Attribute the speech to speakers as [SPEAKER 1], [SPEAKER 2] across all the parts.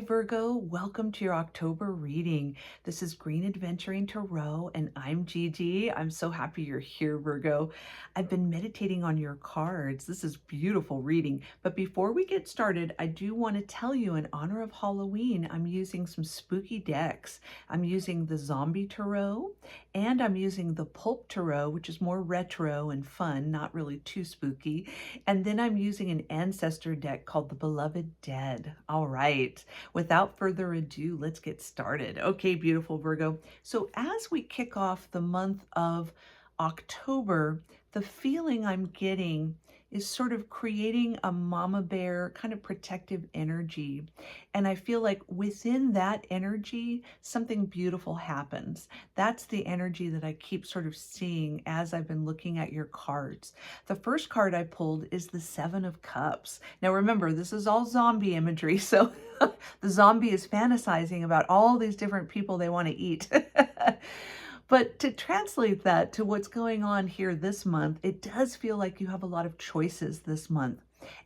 [SPEAKER 1] Virgo. Welcome to your October reading. This is Green Adventuring Tarot, and I'm Gigi. I'm so happy you're here, Virgo. I've been meditating on your cards. This is beautiful reading. But before we get started, I do want to tell you, in honor of Halloween, I'm using some spooky decks. I'm using the Zombie Tarot, and I'm using the Pulp Tarot, which is more retro and fun, not really too spooky. And then I'm using an ancestor deck called the Beloved Dead. All right. Without further ado, let's get started. Okay, beautiful Virgo. So as we kick off the month of October, the feeling I'm getting is sort of creating a mama bear kind of protective energy. And I feel like within that energy, something beautiful happens. That's the energy that I keep sort of seeing as I've been looking at your cards. The first card I pulled is the Seven of Cups. Now remember, this is all zombie imagery, so the zombie is fantasizing about all these different people they want to eat. But to translate that to what's going on here this month, it does feel like you have a lot of choices this month,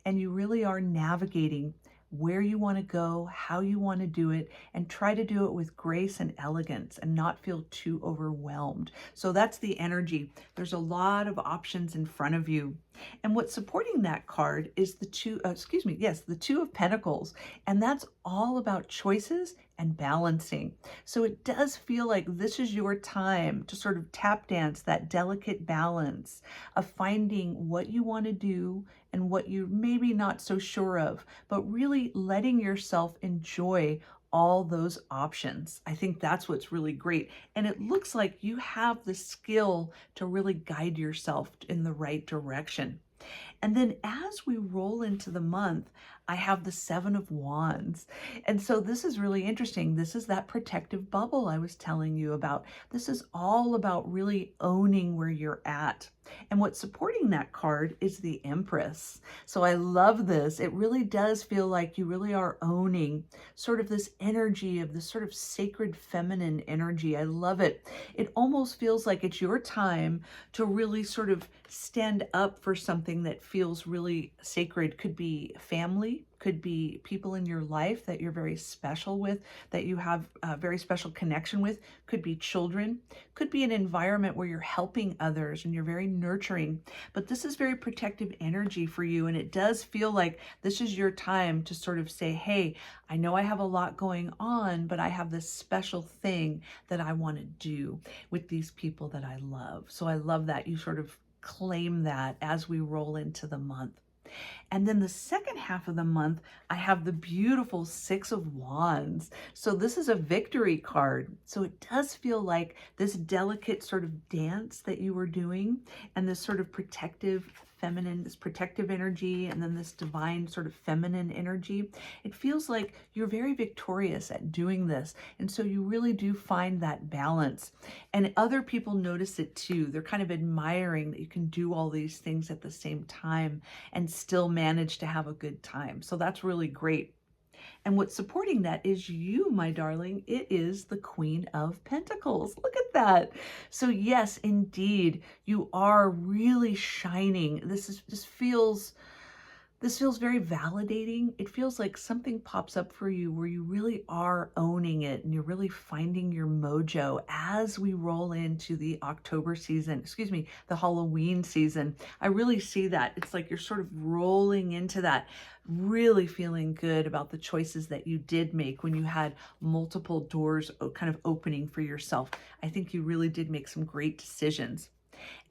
[SPEAKER 1] and you really are navigating where you want to go, how you want to do it, and try to do it with grace and elegance and not feel too overwhelmed. So that's the energy. There's a lot of options in front of you. And what's supporting that card is the Two of Pentacles. And that's all about choices and balancing. So it does feel like this is your time to sort of tap dance that delicate balance of finding what you want to do and what you're maybe not so sure of, but really letting yourself enjoy all those options. I think that's what's really great. And it looks like you have the skill to really guide yourself in the right direction. And then as we roll into the month, I have the Seven of Wands. And so this is really interesting. This is that protective bubble I was telling you about. This is all about really owning where you're at. And what's supporting that card is the Empress. So I love this. It really does feel like you really are owning sort of this energy of this sort of sacred feminine energy. I love it. It almost feels like it's your time to really sort of stand up for something that feels really sacred. Could be family, could be people in your life that you're very special with, that you have a very special connection with, could be children, could be an environment where you're helping others and you're very nurturing. But this is very protective energy for you, and it does feel like this is your time to sort of say, hey, I know I have a lot going on, but I have this special thing that I want to do with these people that I love. So I love that you sort of claim that as we roll into the month. And then the second half of the month, I have the beautiful Six of Wands. So this is a victory card. So it does feel like this delicate sort of dance that you were doing, and this sort of protective feminine, this protective energy, and then this divine sort of feminine energy. It feels like you're very victorious at doing this. And so you really do find that balance. And other people notice it too. They're kind of admiring that you can do all these things at the same time and still manage to have a good time. So that's really great. And what's supporting that is you, my darling. It is the Queen of Pentacles. Look at that. So yes, indeed, you are really shining. This feels very validating. It feels like something pops up for you where you really are owning it and you're really finding your mojo as we roll into the October season, the Halloween season. I really see that. It's like you're sort of rolling into that, really feeling good about the choices that you did make when you had multiple doors kind of opening for yourself. I think you really did make some great decisions.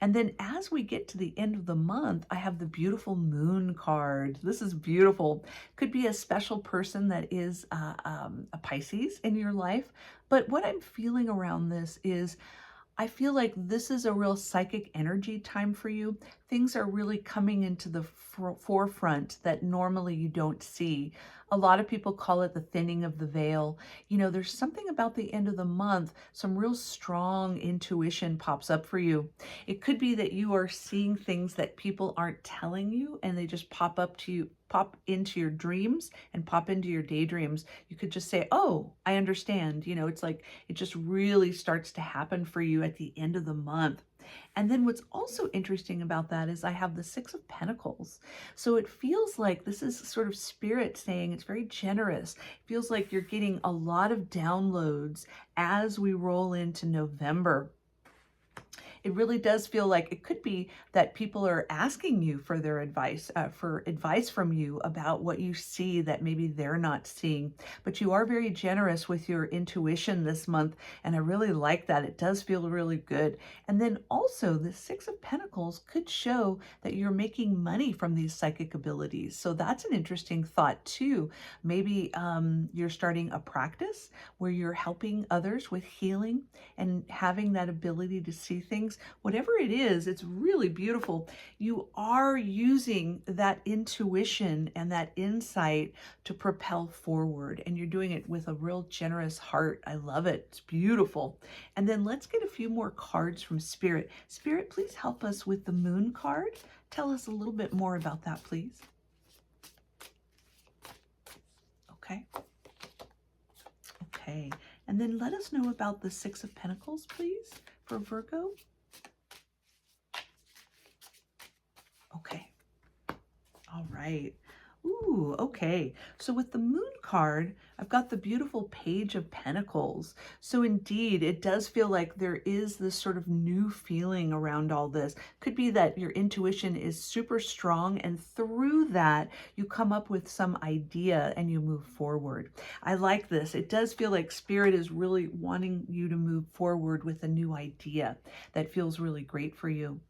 [SPEAKER 1] And then as we get to the end of the month, I have the beautiful Moon card. This is beautiful. Could be a special person that is a Pisces in your life. But what I'm feeling around this is I feel like this is a real psychic energy time for you. Things are really coming into the forefront that normally you don't see. A lot of people call it the thinning of the veil. You know, there's something about the end of the month, some real strong intuition pops up for you. It could be that you are seeing things that people aren't telling you, and they just pop up to you, pop into your dreams and pop into your daydreams. You could just say, oh, I understand. You know, it's like it just really starts to happen for you at the end of the month. And then what's also interesting about that is I have the Six of Pentacles. So it feels like this is sort of spirit saying it's very generous. It feels like you're getting a lot of downloads as we roll into November. It really does feel like it could be that people are asking you for their advice, for advice from you about what you see that maybe they're not seeing. But you are very generous with your intuition this month, and I really like that. It does feel really good. And then also the Six of Pentacles could show that you're making money from these psychic abilities. So that's an interesting thought too. Maybe you're starting a practice where you're helping others with healing and having that ability to see things. Whatever it is, it's really beautiful. You are using that intuition and that insight to propel forward, and you're doing it with a real generous heart. I love it. It's beautiful. And then let's get a few more cards from Spirit. Spirit, please help us with the Moon card. Tell us a little bit more about that, please. Okay. Okay. And then let us know about the Six of Pentacles, please, for Virgo. Okay. All right. Ooh, okay. So with the Moon card, I've got the beautiful Page of Pentacles. So indeed, it does feel like there is this sort of new feeling around all this. Could be that your intuition is super strong, and through that, you come up with some idea and you move forward. I like this. It does feel like Spirit is really wanting you to move forward with a new idea that feels really great for you.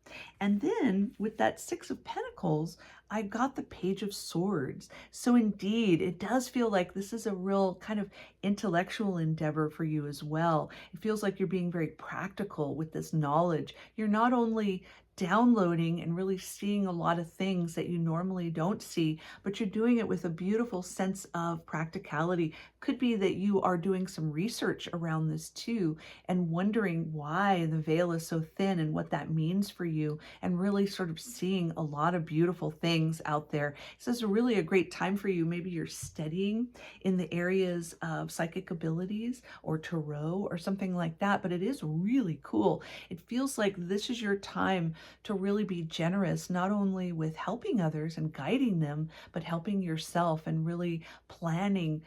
[SPEAKER 1] And then with that Six of Pentacles, I got the Page of Swords. So indeed, it does feel like this is a real kind of intellectual endeavor for you as well. It feels like you're being very practical with this knowledge. You're not only downloading and really seeing a lot of things that you normally don't see, but you're doing it with a beautiful sense of practicality. Could be that you are doing some research around this too, and wondering why the veil is so thin and what that means for you, and really sort of seeing a lot of beautiful things out there. So this is really a great time for you. Maybe you're studying in the areas of psychic abilities or tarot or something like that, but it is really cool. It feels like this is your time to really be generous, not only with helping others and guiding them, but helping yourself and really planning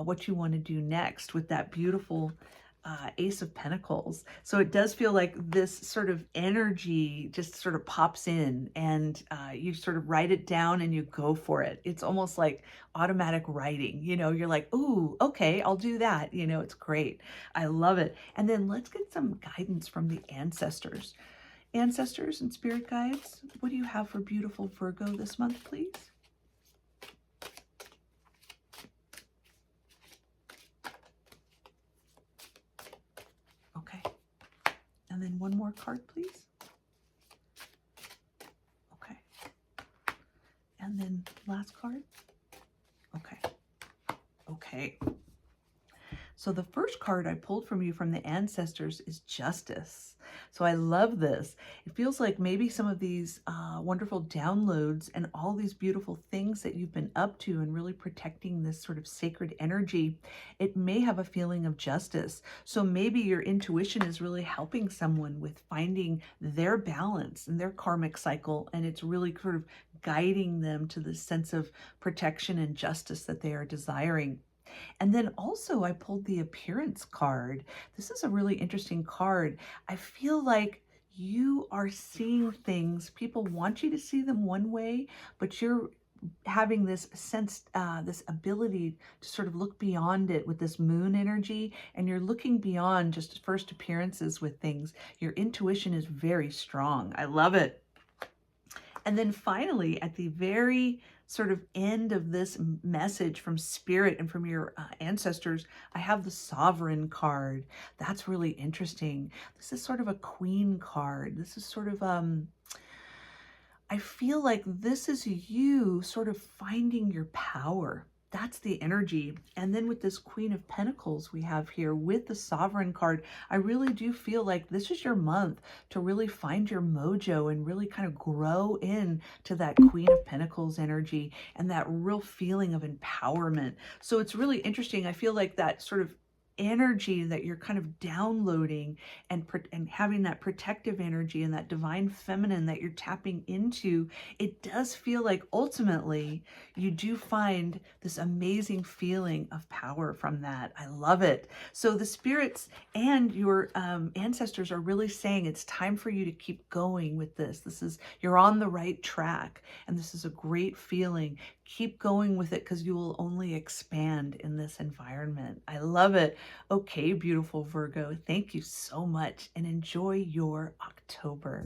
[SPEAKER 1] what you want to do next with that beautiful Ace of Pentacles. So it does feel like this sort of energy just sort of pops in, and you sort of write it down and you go for it. It's almost like automatic writing. You know, you're like, ooh, okay, I'll do that. You know, it's great. I love it. And then let's get some guidance from the ancestors. Ancestors and spirit guides, what do you have for beautiful Virgo this month, please? Okay. And then one more card, please. Okay. And then last card. Okay. Okay. So the first card I pulled from you from the ancestors is Justice. So I love this. It feels like maybe some of these wonderful downloads and all these beautiful things that you've been up to and really protecting this sort of sacred energy, it may have a feeling of justice. So maybe your intuition is really helping someone with finding their balance and their karmic cycle, and it's really sort of guiding them to this sense of protection and justice that they are desiring. And then also I pulled the Appearance card. This is a really interesting card. I feel like you are seeing things. People want you to see them one way, but you're having this sense, this ability to sort of look beyond it with this moon energy, and you're looking beyond just first appearances with things. Your intuition is very strong. I love it. And then finally, at the very sort of end of this message from Spirit and from your ancestors, I have the Sovereign card. That's really interesting. This is sort of a Queen card. This is sort of, I feel like this is you sort of finding your power. That's the energy. And then with this Queen of Pentacles we have here with the Sovereign card, I really do feel like this is your month to really find your mojo and really kind of grow in to that Queen of Pentacles energy and that real feeling of empowerment. So it's really interesting. I feel like that sort of energy that you're kind of downloading and having that protective energy and that divine feminine that you're tapping into, it does feel like ultimately you do find this amazing feeling of power from that. I love it. So the spirits and your ancestors are really saying it's time for you to keep going with this. You're on the right track, and this is a great feeling. Keep going with it, because you will only expand in this environment. I love it. Okay, beautiful Virgo, thank you so much, and enjoy your October.